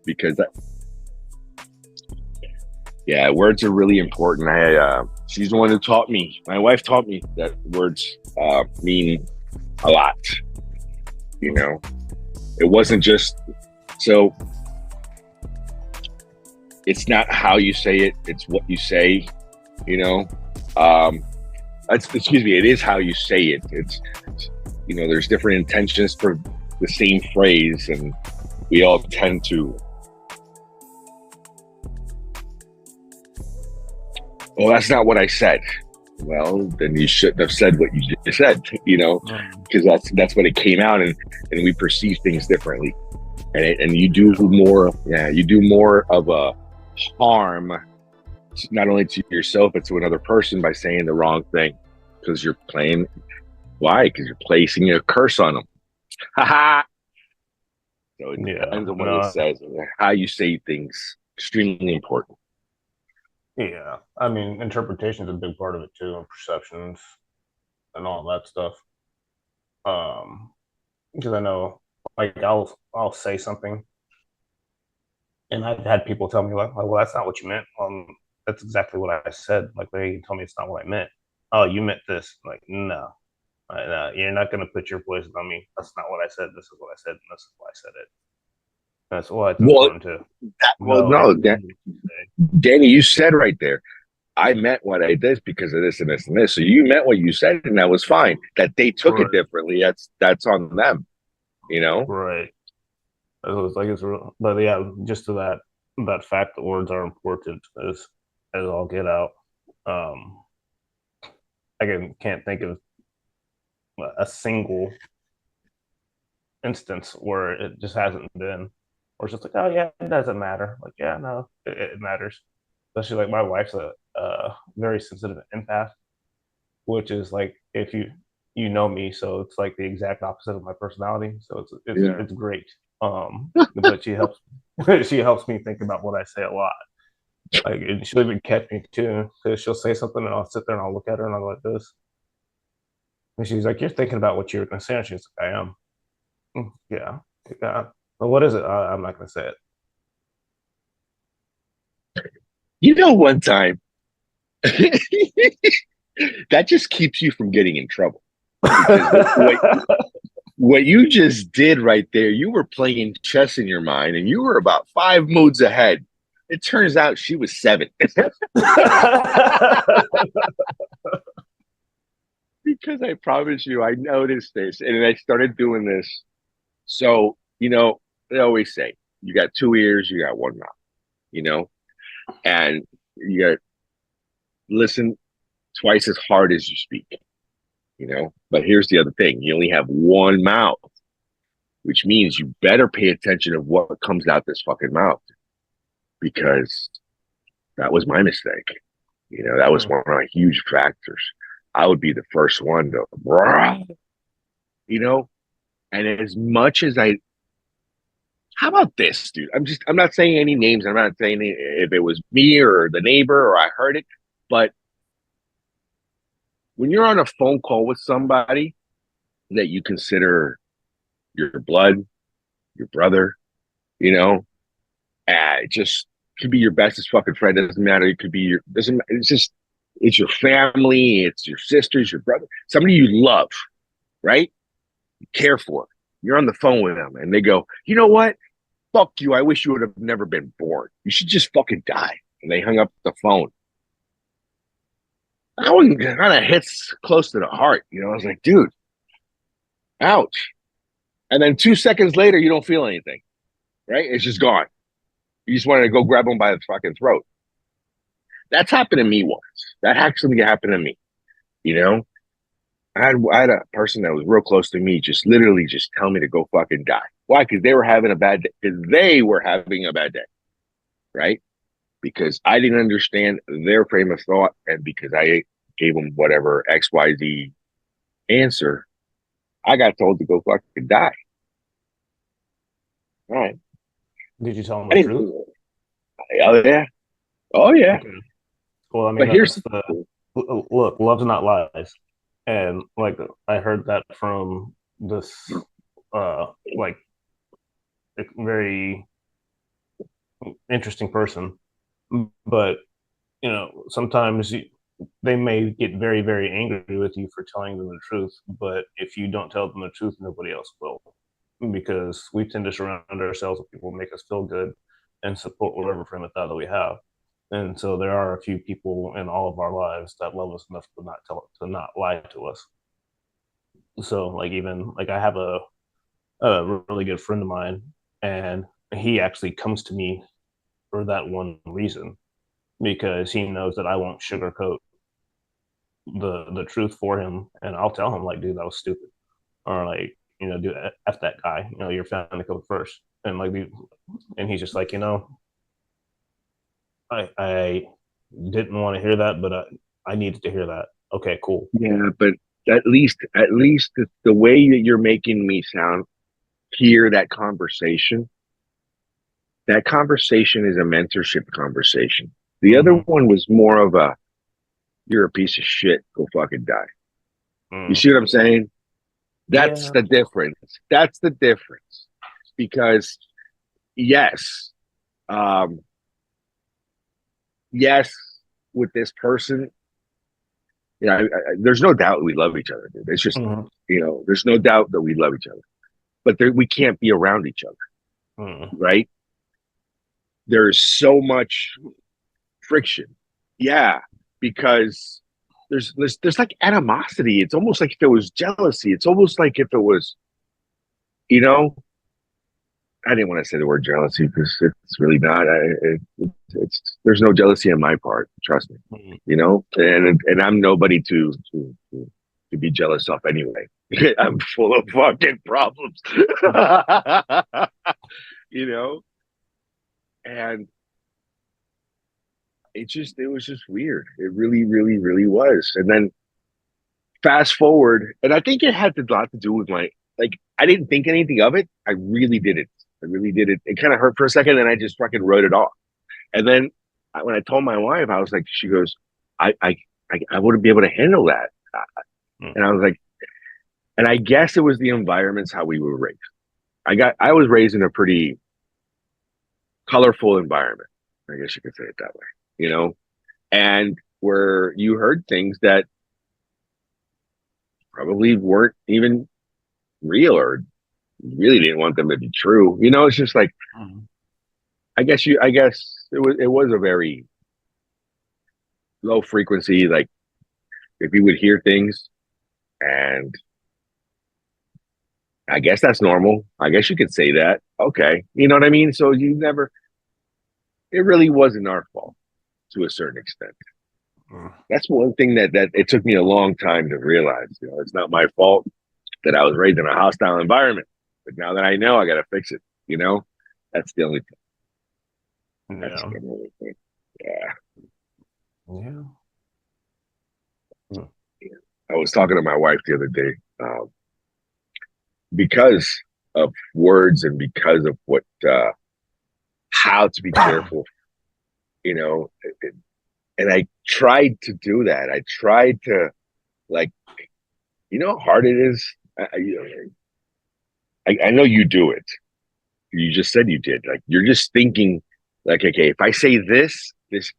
because words are really important. She's the one who taught me. My wife taught me that words mean a lot. You know, it wasn't just so. It's not how you say it; it's what you say. You know, excuse me. It is how you say it. It's there's different intentions for the same phrase, and we all tend to. Well, that's not what I said. Well, then you shouldn't have said what you just said, because that's what it came out, and we perceive things differently, and you do more of a harm, not only to yourself but to another person by saying the wrong thing, because you're playing. Why? Because you're placing a curse on them. Ha. So it depends on what it says, and how you say things. Extremely important. Yeah, I mean, interpretation is a big part of it too, and perceptions and all that stuff. Because I know, like, I'll say something, and I've had people tell me like, "Well, that's not what you meant." That's exactly what I said. Like, they tell me it's not what I meant. Oh, you meant this? Like, no, you're not gonna put your poison on me. That's not what I said. This is what I said, and this is why I said it. That's why it's important to no, Danny, you said right there, I meant what I did because of this and this and this. So you meant what you said, and that was fine. That they took it differently, that's on them, Right. It's like it's real, but yeah, just to that fact, that words are important as all get out. Um, I can't think of a single instance where it just hasn't been, or it's just like, oh yeah, it doesn't matter. Like, yeah, no, it matters. Especially like my wife's a very sensitive empath, which is like, if you know me, so it's like the exact opposite of my personality. So it's great. But she helps me think about what I say a lot. Like, and she'll even catch me too, because she'll say something and I'll sit there and I'll look at her and I'll go like this, and she's like, "You're thinking about what you're going to say," and she's like, "I am." Yeah, yeah. But what is it? I'm not going to say One time that just keeps you from getting in trouble. it. What you just did right there, you were playing chess in your mind, and you were about 5 moves ahead. It turns out she was 7. Because I promise you, I noticed this, and I started doing this. So, they always say, you got 2 ears, you got 1 mouth, and you got to listen twice as hard as you speak, But here's the other thing. You only have 1 mouth, which means you better pay attention to what comes out this fucking mouth, because that was my mistake. That was one of my huge factors. I would be the first one to, and as much as how about this, dude? I'm not saying any names. I'm not saying if it was me or the neighbor or I heard it, but when you're on a phone call with somebody that you consider your blood, your brother, it just could be your bestest fucking friend. It doesn't matter. It could be it's your family, it's your sisters, your brother, somebody you love, right? You care for. You're on the phone with them and they go, you know what? Fuck you. I wish you would have never been born. You should just fucking die. And they hung up the phone. That one kind of hits close to the heart. I was like, dude, ouch. And then 2 seconds later, you don't feel anything, right? It's just gone. You just wanted to go grab them by the fucking throat. That's happened to me once. That actually happened to me. I had a person that was real close to me just literally just tell me to go fucking die. Why? Because they were having a bad day. Because they were having a bad day, right? Because I didn't understand their frame of thought, and because I gave them whatever XYZ answer, I got told to go fucking die. All right. Did you tell them the truth? Oh yeah. Oh yeah. Okay. Well, I mean, but here's look, love's not lies, and like I heard that from this, like very interesting person, but sometimes they may get very, very angry with you for telling them the truth. But if you don't tell them the truth, nobody else will, because we tend to surround ourselves with people who make us feel good and support whatever frame of thought that we have. And so there are a few people in all of our lives that love us enough to not lie to us. So like even like I have a really good friend of mine, and he actually comes to me for that one reason, because he knows that I won't sugarcoat the truth for him, and I'll tell him like, dude, that was stupid, or like, dude, f that guy, your family comes first, and like, and he's just like, I didn't want to hear that, but I needed to hear that. Okay, cool. Yeah, but at least the way that you're making me sound, hear that conversation is a mentorship conversation. The other Mm-hmm. one was more of a, you're a piece of shit, go fucking die. You Mm. see what I'm saying? That's Yeah. the difference. That's the difference. Because yes, um, yes, with this person, there's no doubt we love each other, dude. It's just, Mm-hmm. there's no doubt that we love each other, but we can't be around each other, Mm. right? There's so much friction. Yeah, because there's like animosity. It's almost like if it was jealousy. It's almost like if it was, you know, I didn't want to say the word jealousy because it's really not. It's there's no jealousy on my part. Trust me. Mm. And I'm nobody to be jealous of anyway. I'm full of fucking problems. you know, and it was just weird. It really, really, really was. And then fast forward, and I think it had a lot to do with like I didn't think anything of it. I really did it. I really did it. It kind of hurt for a second, and I just fucking wrote it off. And then when I told my wife, I was like, she goes, I I I wouldn't be able to handle that. Mm. And I was like, and I guess it was the environments how we were raised. I was raised in a pretty colorful environment. I guess you could say it that way, and where you heard things that probably weren't even real or really didn't want them to be true. It's just like Mm. I guess it was a very low frequency. Like if you would hear things, and I guess that's normal. I guess you could say that. Okay, you know what I mean. So you never. It really wasn't our fault to a certain extent. Mm. That's one thing that it took me a long time to realize. It's not my fault that I was raised in a hostile environment. But now that I know, I got to fix it. You know, that's the only thing. That's Yeah. the only thing. Yeah. Yeah. Mm. Yeah. I was talking to my wife the other day because of words and because of how to be careful, you know, and I tried to do that. I tried to, like, how hard it is. I know you do it. You just said you did. Like, you're just thinking, like, okay, if I say this,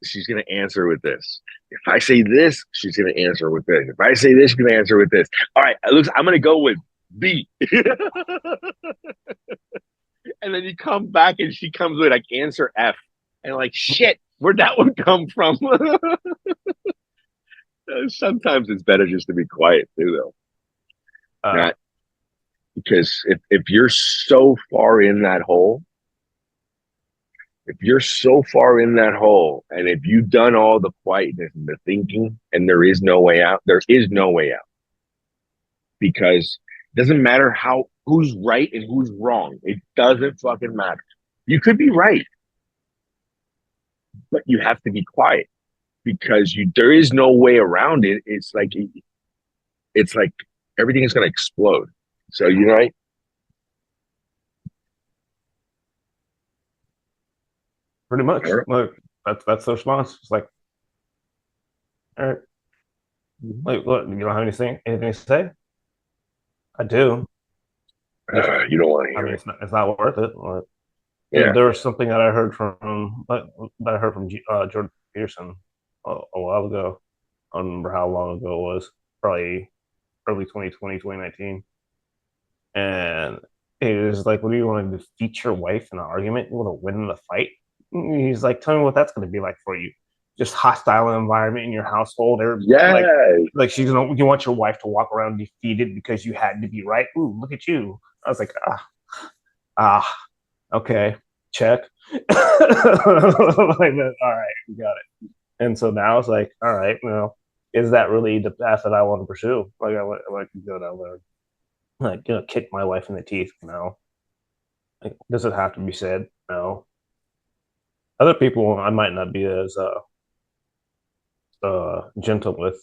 she's gonna answer with this. If I say this, she's gonna answer with this. If I say this, she's gonna answer with this. All right, it looks. I'm gonna go with B. And then you come back and she comes with like answer F. And like, shit, where'd that one come from? Sometimes it's better just to be quiet too, though. Uh, Not because if you're so far in that hole, if you're so far in that hole, and if you've done all the quietness and the thinking, and there is no way out, there is no way out. Because it doesn't matter who's right and who's wrong. It doesn't fucking matter. You could be right, but you have to be quiet because there is no way around it. It's like everything is going to explode. So you're right. Pretty All much. right. Look, that's the response. It's like, all right, like, what? You don't have anything to say? I do. Just, You don't want to I hear mean, it. it's not worth it. Or, Yeah. there was something that I heard from Jordan Peterson a while ago. I don't remember how long ago it was. Probably early 2020, 2019. And it was like, what do you want to defeat your wife in an argument? You want to win in the fight? He's like, tell me what that's going to be like for you. Just hostile environment in your household. Or Yes. like she's gonna, you want your wife to walk around defeated because you had to be right. Ooh, look at you. I was like, ah, okay, check. Like, all right, we got it. And so now it's like, all right, well, is that really the path that I want to pursue? Like, I like to go down there, like, kick my wife in the teeth. No, like, does it have to be said? No. Other people, I might not be as gentle with.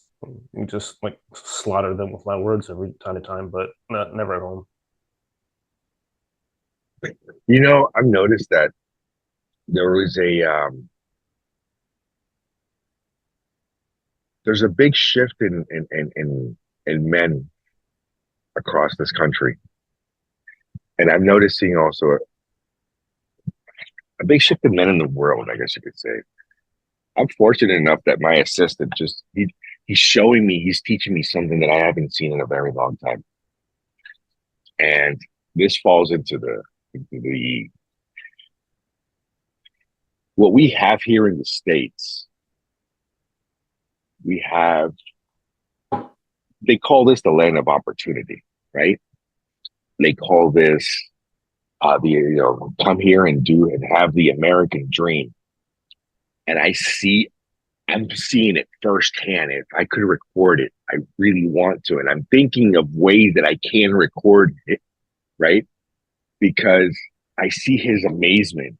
Just like slaughter them with my words every time to time, but never at home. I've noticed that there was there's a big shift in men across this country. And I'm noticing also a big shift in men in the world, I guess you could say. I'm fortunate enough that my assistant he's showing me, he's teaching me something that I haven't seen in a very long time. And this falls into the what we have here in the States. We have, they call this the land of opportunity, right? They call this come here and do and have the American dream. And I'm seeing it firsthand. If I could record it, I really want to. And I'm thinking of ways that I can record it, right? Because I see his amazement.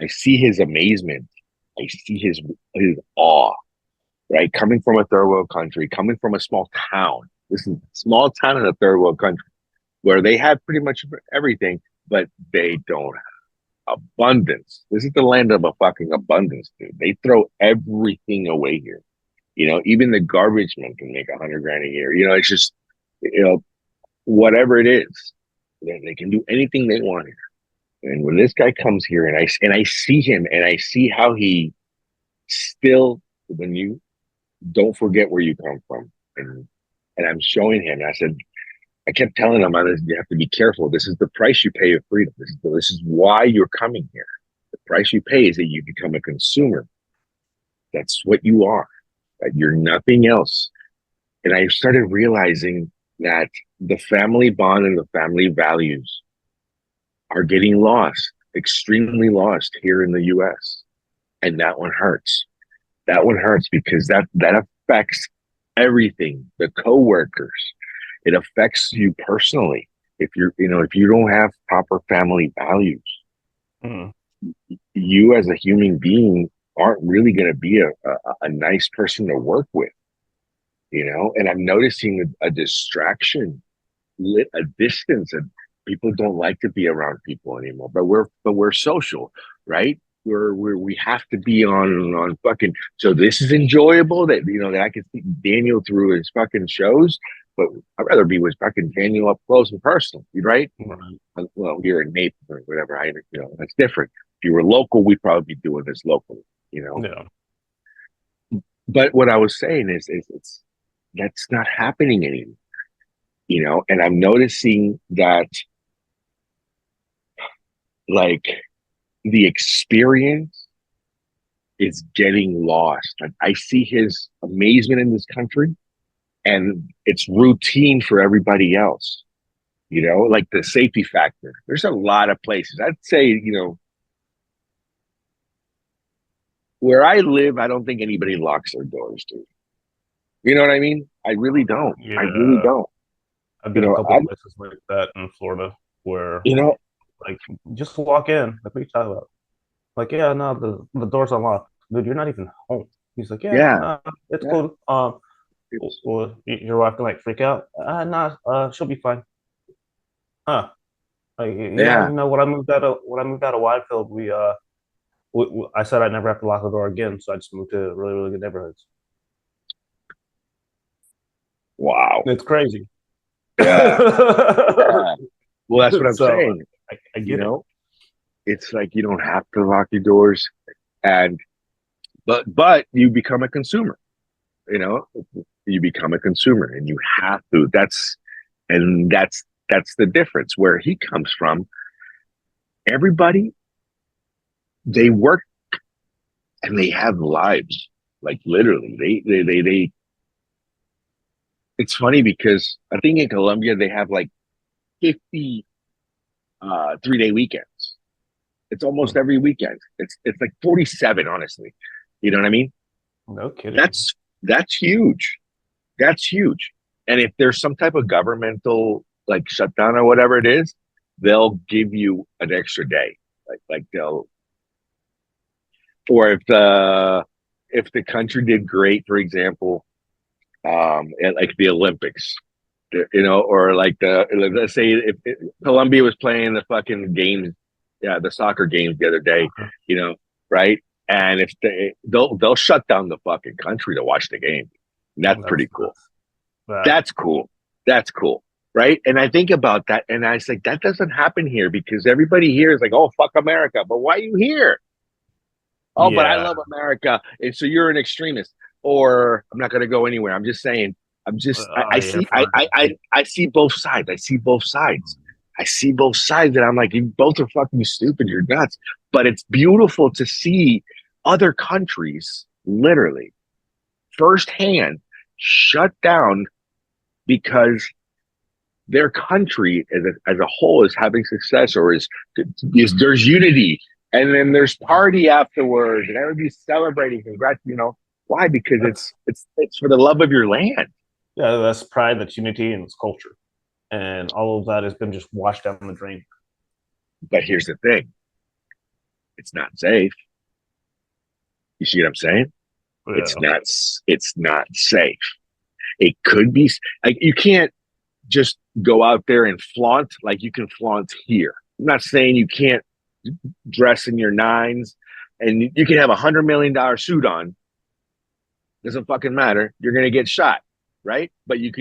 I see his amazement. I see his awe, right? Coming from a third world country, coming from a small town. This is a small town in a third world country where they have pretty much everything, but they don't have abundance. This is the land of a fucking abundance, dude. They throw everything away here. Even the garbage man can make 100 grand a year. It's just, whatever it is, they can do anything they want here. And when this guy comes here and I see him and I see how he still, when you don't forget where you come from. And I'm showing him, and I kept telling him, you have to be careful. This is the price you pay of freedom. This is why you're coming here. The price you pay is that you become a consumer. That's what you are. Right? You're nothing else. And I started realizing that the family bond and the family values are getting lost, extremely lost here in the US. And that one hurts. That one hurts because that affects everything, the coworkers. It affects you personally. If you don't have proper family values, Hmm. you as a human being aren't really going to be a nice person to work with, and I'm noticing a distraction, a distance, and people don't like to be around people anymore. But we're social, right? We have to be on fucking. So this is enjoyable that I can see Daniel through his fucking shows, but I'd rather be with fucking Daniel up close and personal, right? Right. Well, you're in Naples or whatever. That's different. If you were local, we'd probably be doing this locally, Yeah. But what I was saying is it's that's not happening anymore, and I'm noticing that, like, the experience is getting lost. Like, I see his amazement in this country, and it's routine for everybody else. Like the safety factor. There's a lot of places. I'd say, where I live, I don't think anybody locks their doors, dude. You know what I mean? I really don't. I really Yeah. don't. I've You been a know, couple I, places like that in Florida where you know, like just walk in. Like, what are you talking about? Like, yeah, no, the door's unlocked. Dude, you're not even home. He's like, yeah, yeah, no, it's yeah. cool. It's, Well, your wife can like freak out. Nah, she'll be fine. Huh? Like, yeah, yeah. when I moved out of Widefield, I said I'd never have to lock the door again, so I just moved to really, really good neighborhoods. Wow. It's crazy. Yeah, yeah. Well, that's what I'm So saying. I You get it. know, it's like you don't have to lock your doors, and but you become a consumer. You know, you become a consumer, and you have to. That's the difference. Where he comes from, everybody, they work and they have lives. Like literally, they. It's funny because I think in Colombia they have like 50 3-day weekends. It's almost every weekend. It's like 47, honestly. You know what I mean? No kidding. That's that's huge. That's huge. And if there's some type of governmental like shutdown or whatever it is, they'll give you an extra day. Like they'll, or if the country did great, for example, at like the Olympics, or like let's say if Colombia was playing the fucking games, yeah, the soccer games the other day, Okay. you know, right? And if they'll shut down the fucking country to watch the game. That's That's pretty cool. that. That's cool. That's cool. Right. And I think about that and I was like, that doesn't happen here because everybody here is like, oh, fuck America. But why are you here? Oh, but I Yeah. love America. And so you're an extremist. Or I'm not gonna go anywhere. I'm just saying, I Yeah. see For I see both sides. I see both sides. I see both sides and I'm like, you both are fucking stupid, you're nuts. But it's beautiful to see other countries literally firsthand shut down because their country as a whole is having success or is there's unity and then there's party afterwards and everybody's celebrating congrats, why? Because that's it's for the love of your land. yeah. That's pride. That's unity, and it's culture, and all of that has been just washed down the drain. But here's the thing, it's not safe. You see what I'm saying? it's Yeah. not it's not safe. It could be like you can't just go out there and flaunt like you can flaunt here. I'm not saying you can't dress in your nines and you can have $100 million suit on. Doesn't fucking matter. You're gonna get shot, right? But you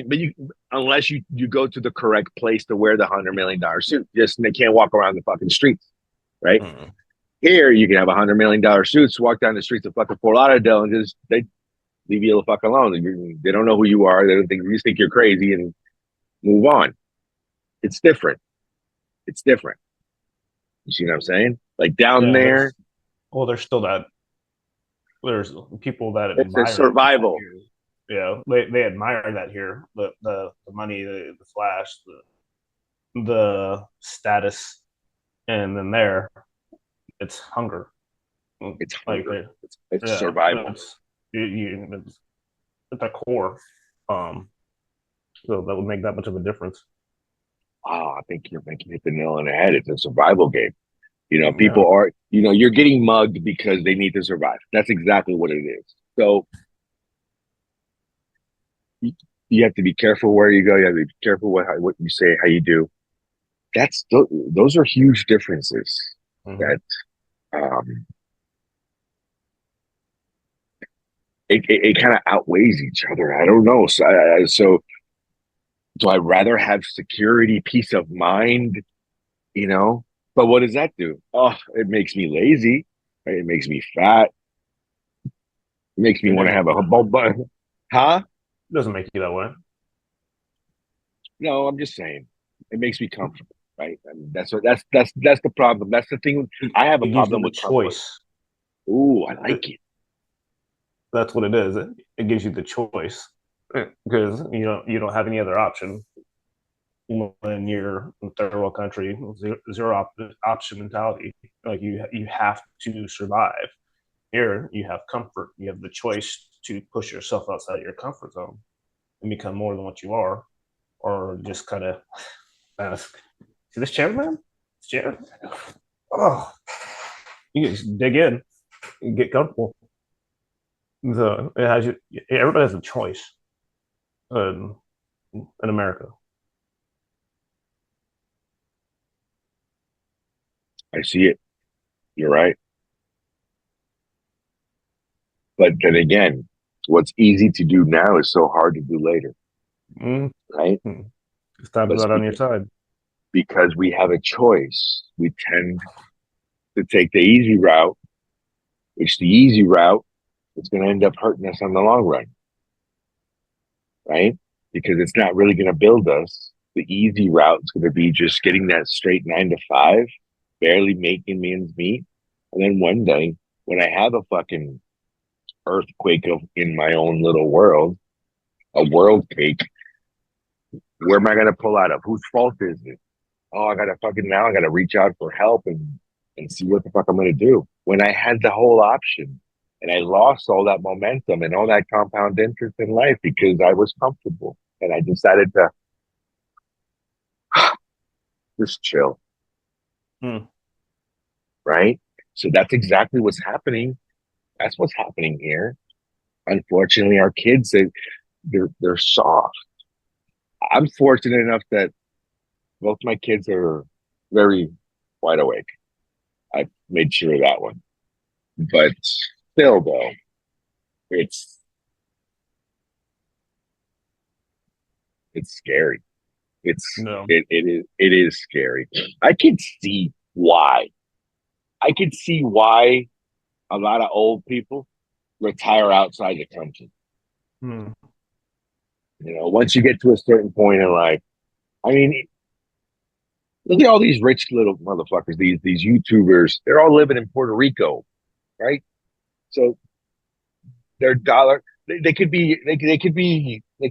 unless you go to the correct place to wear the $100 million suit. Just they can't walk around the fucking streets, right? Mm. Here you can have $100 million suits, walk down the streets of fucking Fort Lauderdale, and just they leave you the fuck alone. They don't know who you are. They don't think you just think you're crazy and move on. It's different. It's different. You see what I'm saying? Like down Yeah. there, There's still that. There's people that it's a admire that survival. here. Yeah, they admire that here. The money, the flash, the status, and then there, it's hunger. It's Like, hunger. It's yeah, survival. it's at the core. Um, so that would make that much of a difference. Oh, I think you're making hit the nail on the head. It's a survival game. Yeah, People are, you're getting mugged because they need to survive. That's exactly what it is. So you, you have to be careful where you go. You have to be careful what you say, how you do. Those are huge differences mm-hmm. that um, it kind of outweighs each other. I don't know. So do I rather have security, peace of mind, you know? But what does that do? Oh, it makes me lazy. Right? It makes me fat. It makes me It want to doesn't have make a you that way. huh? It doesn't make you that way. No, I'm just saying. It makes me comfortable, right? I mean, that's the problem. That's the thing. I have a It gives you problem the with comfort. choice. Ooh, I It, like it. that's what it is. It gives you the choice because you don't have any other option when you're in third world country, zero option mentality. Like you have to survive. Here, you have comfort. You have the choice to push yourself outside your comfort zone and become more than what you are, or just kind of see this chair, man. This chair. Oh, you just dig in and get comfortable. So it has you. Everybody has a choice in, in America. I see it. You're right. But then again, what's easy to do now is so hard to do later, Mm-hmm. right? It's time's But not on your side. because we have a choice, we tend to take the easy route, which the easy route is going to end up hurting us on the long run, right? Because it's not really going to build us. The easy route is going to be just getting that straight 9 to 5, barely making ends meet. And then one day, when I have a fucking earthquake in my own little world, a world cake, where am I going to pull out of? Whose fault is it? Oh, I gotta reach out for help and see what the fuck I'm gonna do. When I had the whole option and I lost all that momentum and all that compound interest in life because I was comfortable and I decided to just chill, Hmm. right? So that's exactly what's happening. That's what's happening here. Unfortunately, our kids they're soft. I'm fortunate enough that both my kids are very wide awake. I made sure of that one. But still though, it's it's scary. No. It is scary. I can see why. I can see why a lot of old people retire outside the country. Hmm. Once you get to a certain point in life, I mean, look at all these rich little motherfuckers, these YouTubers. They're all living in Puerto Rico, right? So their dollar, they could be,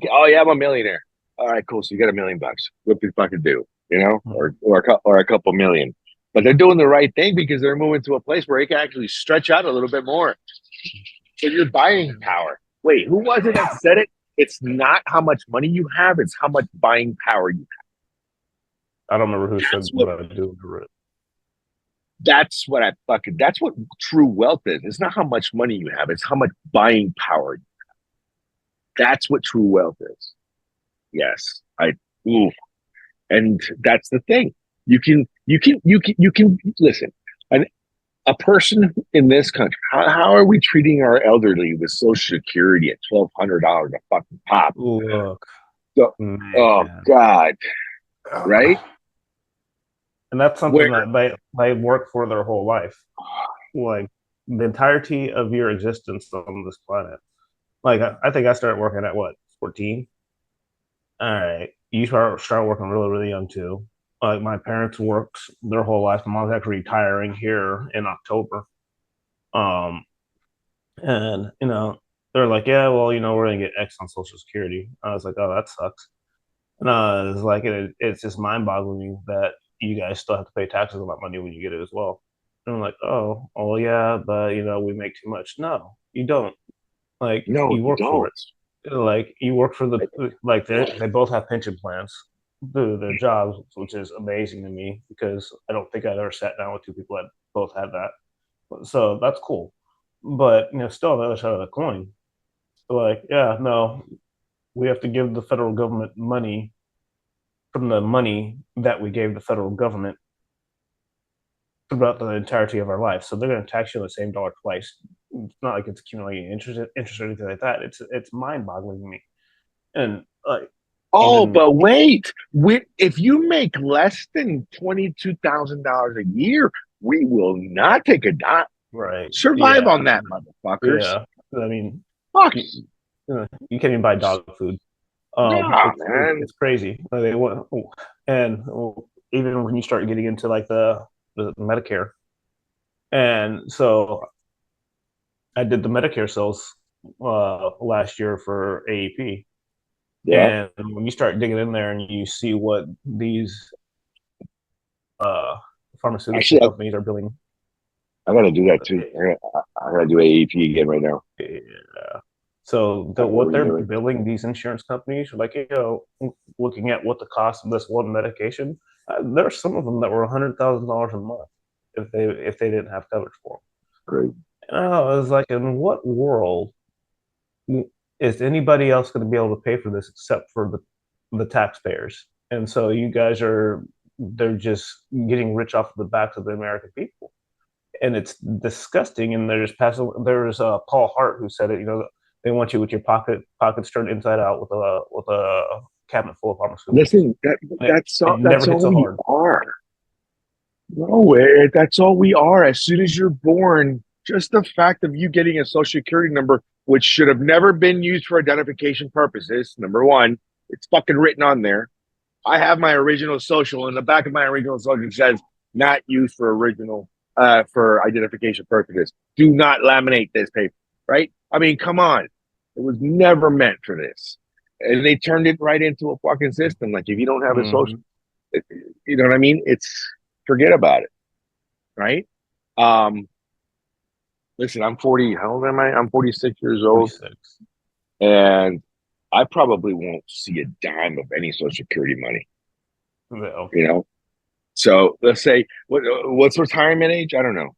oh yeah, I'm a millionaire. All right, cool. So you got $1 million. What the fucking do, Hmm. or a couple million. But they're doing the right thing because they're moving to a place where it can actually stretch out a little bit more. So your buying power. Wait, who was it that said it? It's not how much money you have; it's how much buying power you have. I don't remember who That's said, what. but I do remember it. That's what I fucking. That's what true wealth is. It's not how much money you have; it's how much buying power. That's what true wealth is. Yes, I. Ooh, and that's the thing. You can listen. An, a person in this country, how are we treating our elderly with Social Security at $1,200 a fucking pop? Look, So, oh man. God, right? And that's Where something that they work for their whole life. Like the entirety of your existence on this planet. Like I think I started working at what, 14? All right. You start working really, really young too. Like my parents worked their whole life. My mom's actually retiring here in October. Um, and they're like, yeah, well, we're gonna get X on Social Security. I was like, oh, that sucks. And I was like, it's just mind-boggling that you guys still have to pay taxes on that money when you get it as well. And I'm like, oh yeah, but we make too much. No, you don't. Like no, you you work for don't. it. Like you work for the like they both have pension plans through their jobs, which is amazing to me because I don't think I've ever sat down with two people that both had that. So that's cool. But still on the other side of the coin, like, yeah, no, we have to give the federal government money from the money that we gave the federal government throughout the entirety of our life. So they're going to tax you on the same dollar twice. It's not like it's accumulating interest or anything like that. It's mind boggling to me. And Oh, even but wait, if you make less than $22,000 a year, we will not take a dime. right, Survive yeah, on that, motherfuckers. yeah. I mean, Fuck you, you can't even buy dog food. no, man. It's crazy. Like, they want, and even when you start getting into like the Medicare, and so I did the Medicare sales last year for AEP, Yeah, and when you start digging in there and you see what these uh, pharmaceutical actually, companies are billing, I gotta do that too. I gotta do AEP again right now. yeah. So I gotta what they're renew it. billing these insurance companies, like looking at what the cost of this one medication, there are some of them that were $100,000 a month if they didn't have coverage for Great. them. And I was like, in what world is anybody else going to be able to pay for this except for the taxpayers? And so you guys they're just getting rich off the backs of the American people, and it's disgusting. And there's passing. There's Paul Hart who said it. They want you with your pockets turned inside out with a cabinet full of pharmaceuticals. Listen, And it that's never hits all so you hard. are. No, that's all we are. As soon as you're born, just the fact of you getting a social security number, which should have never been used for identification purposes, number one, it's fucking written on there. I have my original social. In the back of my original social says not used for original for identification purposes. Do not laminate this paper, right? I mean, come on. It was never meant for this. And they turned it right into a fucking system. Like if you don't have a social, Hmm. you know what I mean? It's forget about it, right? Um, listen, I'm 40. How old am I? I'm 46 years old, 46. and I probably won't see a dime of any social security money. Well, You know, so let's say what's retirement age? I don't know.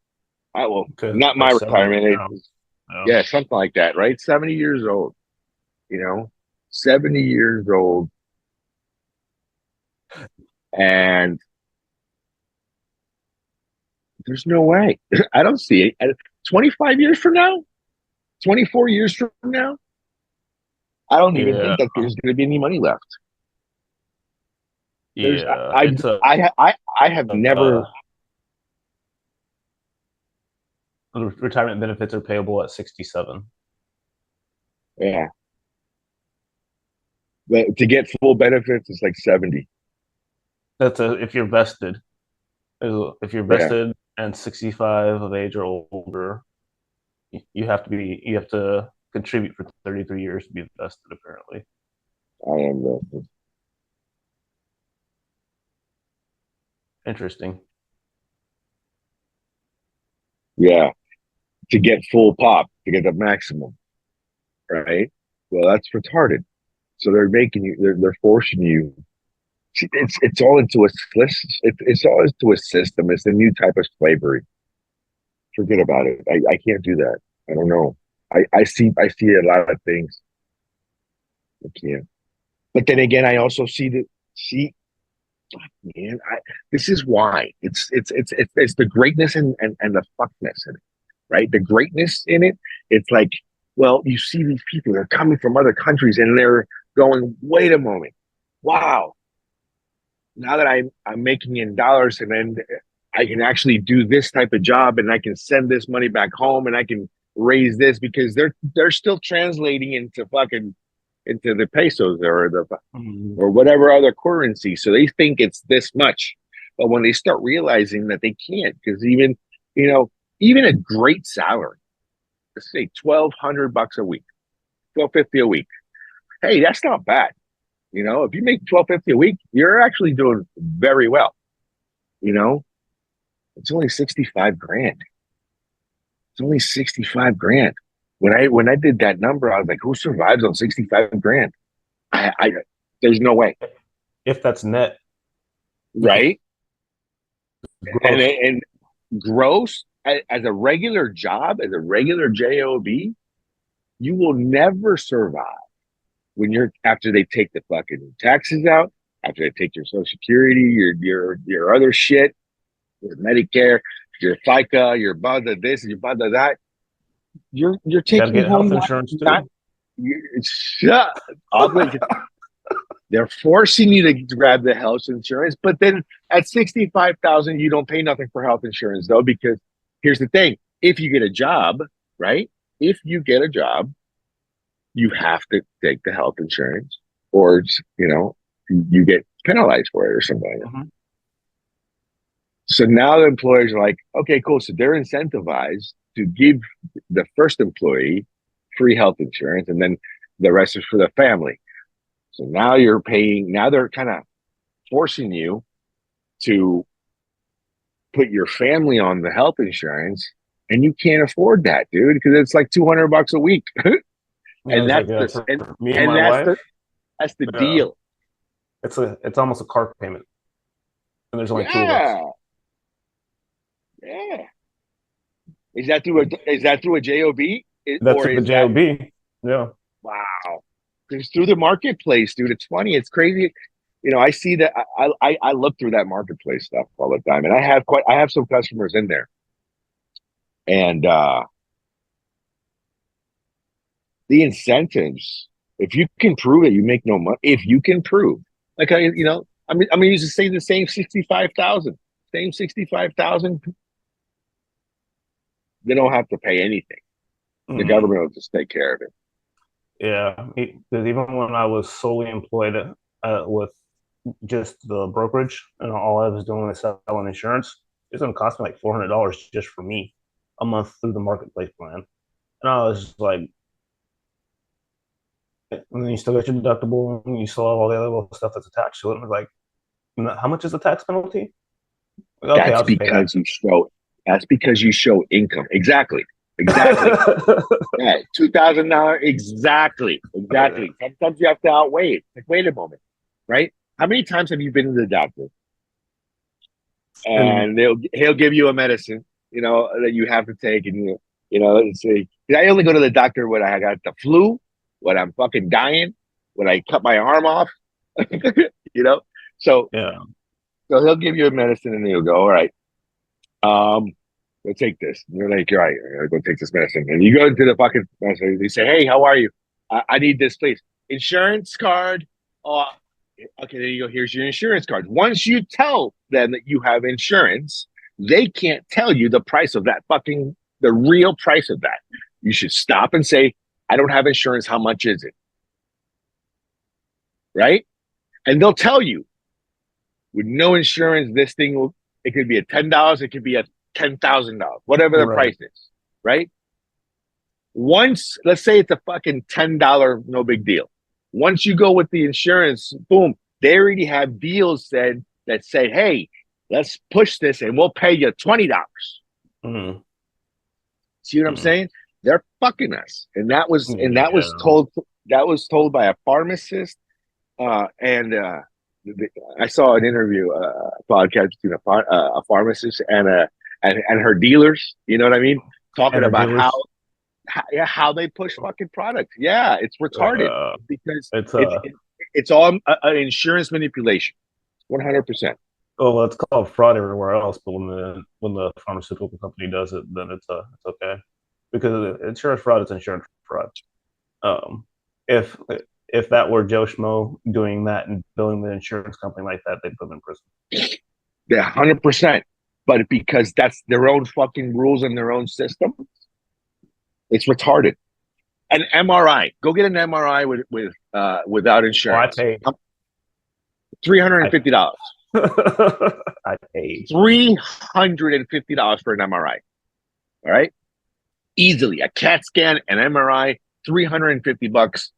I will because not my they're 70 retirement age. now. Yeah. Yeah, something like that, right? 70 years old. You know, 70 years old, and there's no way. I don't see it. 25 years from now, 24 years from now, I don't even Yeah. think that there's going to be any money left. There's Yeah. I It's a I have never. uh, retirement benefits are payable at 67. Yeah, but to get full benefits, it's like 70. That's a if you're vested. If you're Yeah, vested and 65 of age or older, you have to contribute for 33 years to be vested. Apparently, I am. interesting. Yeah, to get full pop, to get the maximum, right? Well, that's retarded. So they're making you. They're forcing you. It's all into a it's all into a system. It's a new type of slavery. Forget about it. I can't do that. I don't know. I see a lot of things. I can't. But then again, I also see man. This is why it's the greatness and the fuckness in it, right? The greatness in it. It's like, well, you see these people. They're coming from other countries and they're going. Wait a moment. Wow. Now that I'm making in dollars and then I can actually do this type of job and I can send this money back home and I can raise this because they're still translating into fucking into the pesos or the Mhm. or whatever other currency. So they think it's this much. But when they start realizing that they can't, because even, you know, even a great salary, let's say $1,200 a week, 1250 a week. Hey, that's not bad. You know, if you make 1250 a week, you're actually doing very well. You know, it's only 65 grand. It's only 65 grand. When I did that number, I was like, who survives on 65 grand? I there's no way. If that's net, Right. And gross. and gross as a regular job, as a regular job, you will never survive when you're after they take the fucking taxes out, after they take your social security, your other shit, your Medicare, your FICA, your blah this, your blah that. You're You got to taking get home health insurance not too. shut obligate. They're forcing you to grab the health insurance, but then at 65,000, you don't pay nothing for health insurance though, because here's the thing: if you get a job, right? If you get a job, you have to take the health insurance, or you get penalized for it or something like that. Mhm. So now the employers are like, okay, cool. So they're incentivized to give the first employee free health insurance, and then the rest is for the family. So now you're paying. Now they're kind of forcing you to put your family on the health insurance, and you can't afford that, dude, because it's like $200 a week, Yeah, and it's like that's the for me and and my wife. that's the Yeah, deal. it's almost a car payment, and there's only two of us. Yeah, yeah. Is that through a job, That's or with the is that job. Yeah, wow? It's through the marketplace, dude. It's funny. It's crazy. I see that. I look through that marketplace stuff all the time, and I have some customers in there, and the incentives. If you can prove it, you make no money. If you can prove, like I'm gonna use the say the same 65,000. same 65,000, they don't have to pay anything. The Mm-hmm. government will just take care of it. Yeah, because even when I was solely employed with just the brokerage, and all I was doing was selling insurance, it's going to cost me like $400 just for me a month through the marketplace plan. And I was just like, and then you still got your deductible, and you still have all the other little stuff that's attached to it. And it's like, how much is the tax penalty? Like, okay, That's I'll just pay that. because you show. That's because you show income. Exactly. Exactly. Yeah, $2,000. Exactly. Exactly. Sometimes you have to outweigh it. Like, wait a moment, right? How many times have you been to the doctor And and he'll give you a medicine, that you have to take, and it's like, I only go to the doctor when I got the flu, when I'm fucking dying, when I cut my arm off, you know. So yeah, so he'll give you a medicine and he'll go, all right, um, go take this. And you're like, all right, I gotta go take this medicine. And you go into the fucking medicine, they say, hey, how are you? I need this, please. Insurance card. Oh, okay, there you go. Here's your insurance card. Once you tell them that you have insurance, they can't tell you the price of that the real price of that. You should stop and say, I don't have insurance. How much is it? Right? And they'll tell you, with no insurance, this thing it could be a $10, it could be a $10,000, whatever the right. price is. Right? Once, let's say it's a fucking $10, no big deal. Once you go with the insurance, boom, they already have deals that say, hey, let's push this and we'll pay you $20. Mm-hmm. See what I'm Mm-hmm. saying? They're fucking us. And that was Yeah. told by a pharmacist. And I saw an interview, podcast between a pharmacist and her dealers. You know what I mean? Talking And our about dealers, how they push fucking products. Yeah, it's retarded uh, because it's it's all insurance manipulation. 100%. well, it's called fraud everywhere else, but when the pharmaceutical company does it, then it's okay because insurance fraud is insurance fraud. Um, if if that were Joe Schmo doing that and billing the insurance company like that, they'd put him in prison. Yeah, 100%. But because that's their own fucking rules and their own system, it's retarded. An MRI. Go get an MRI without Oh, I insurance. paid. I $350. I paid. $350 for an MRI. All right. Easily. A CAT scan, an MRI, $350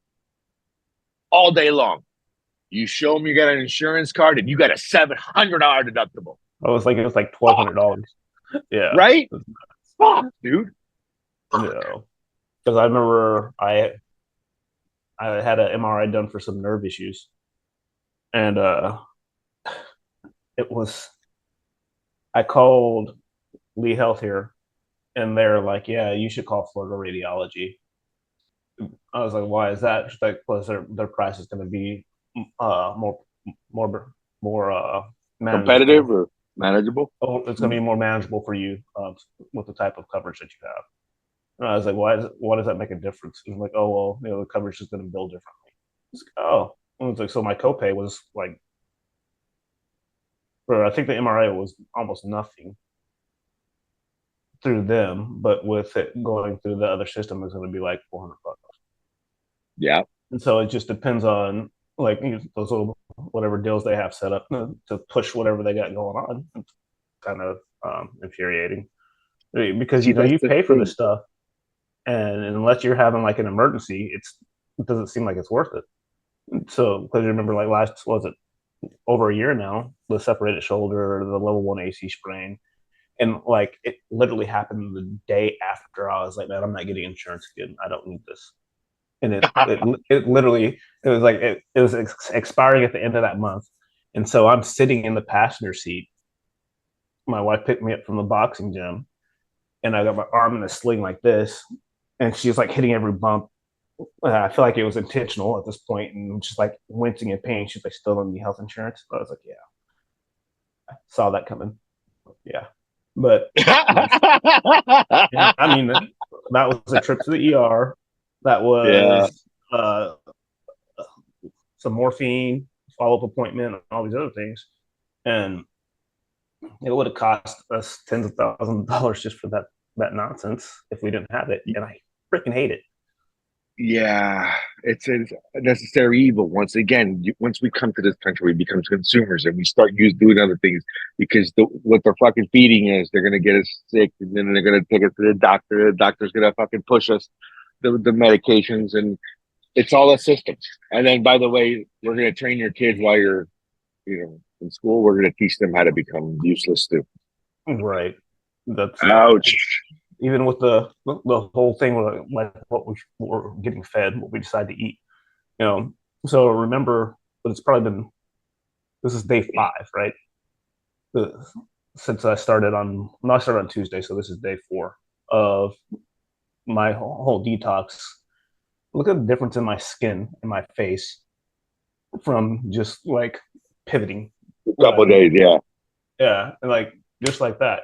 all day long. You show them you got an insurance card and you got a $700 deductible. It was like Fuck, $1,200. Yeah, right? Fuck, dude. Fuck. no, because I remember I had an MRI done for some nerve issues, and it was I called Lee Health here, and they're like, "Yeah, you should call Florida Radiology." I was like, "Why is that?" She's like, "Plus their price is going to be more more more Competitive manageable. or manageable? Oh, it's going to be more manageable for you with the type of coverage that you have." And I was like, why does that make a difference? And I'm like, oh, well, the coverage is going to bill differently. It's like, oh, and it's like, so my copay was like, or I think the MRA was almost nothing through them, but with it going through the other system, it's going to be like $400. Yeah. And so it just depends on like those little whatever deals they have set up to push whatever they got going on. It's kind of infuriating because See, that's you the pay for this thing. stuff, and unless you're having like an emergency, it doesn't seem like it's worth it. So, because you remember, like last was it over a year now, the separated shoulder, the level one AC sprain, and like it literally happened the day after I was like, man, I'm not getting insurance again. I don't need this. And it literally it was like it was expiring at the end of that month, and so I'm sitting in the passenger seat. My wife picked me up from the boxing gym, and I got my arm in a sling like this, and she's like hitting every bump. I feel like it was intentional at this point, and just like wincing in pain. She's like, "Still don't need health insurance." But I was like, "Yeah, I saw that coming." Yeah, but yeah, I mean, that was a trip to the ER. That Yeah. was some morphine, follow up appointment, and all these other things. And It would have cost us tens of thousands of dollars just for that nonsense if we didn't have it, and I freaking hate it. Yeah, it's a necessary evil. Once again, once we come to this country, we become consumers and we start doing other things because what they're fucking feeding us, they're gonna get us sick, and then they're gonna take us to the doctor. The doctor's gonna fucking push us the medications, and it's all a system. And then, by the way, we're gonna train your kids while you're, in school. We're gonna teach them how to become useless too. Right. That's Ouch. even with the whole thing with like what we're getting fed, what we decide to eat. You know, so remember, but it's probably been this is day 5, right? The, since I started on no, I started on Tuesday, so this is day 4 of my whole detox. Look at the difference in my skin and my face from just like pivoting. A couple of days, yeah. Yeah, and like just like that.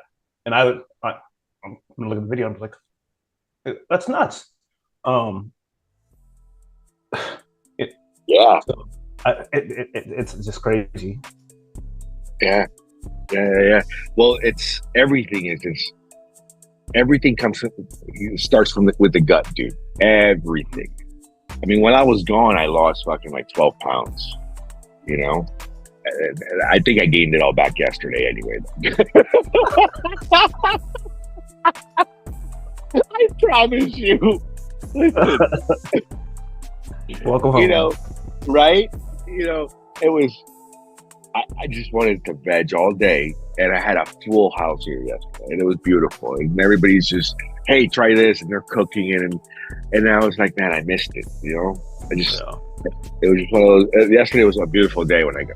And I'm gonna look at the video. I'm like, that's nuts. Um, it, Yeah, so it's just crazy. yeah, yeah. Well, it's everything is just everything starts with the gut, dude. Everything. I mean, when I was gone, I lost fucking like 12 pounds. You know, I think I gained it all back yesterday anyway. I promise you. Listen, Welcome home. Right? It was. I just wanted to veg all day, and I had a full house here yesterday, and it was beautiful. And everybody's just, hey, try this, and they're cooking it, and I was like, man, I missed it. I just, Yeah. it was just one of those. Yesterday was a beautiful day when I got.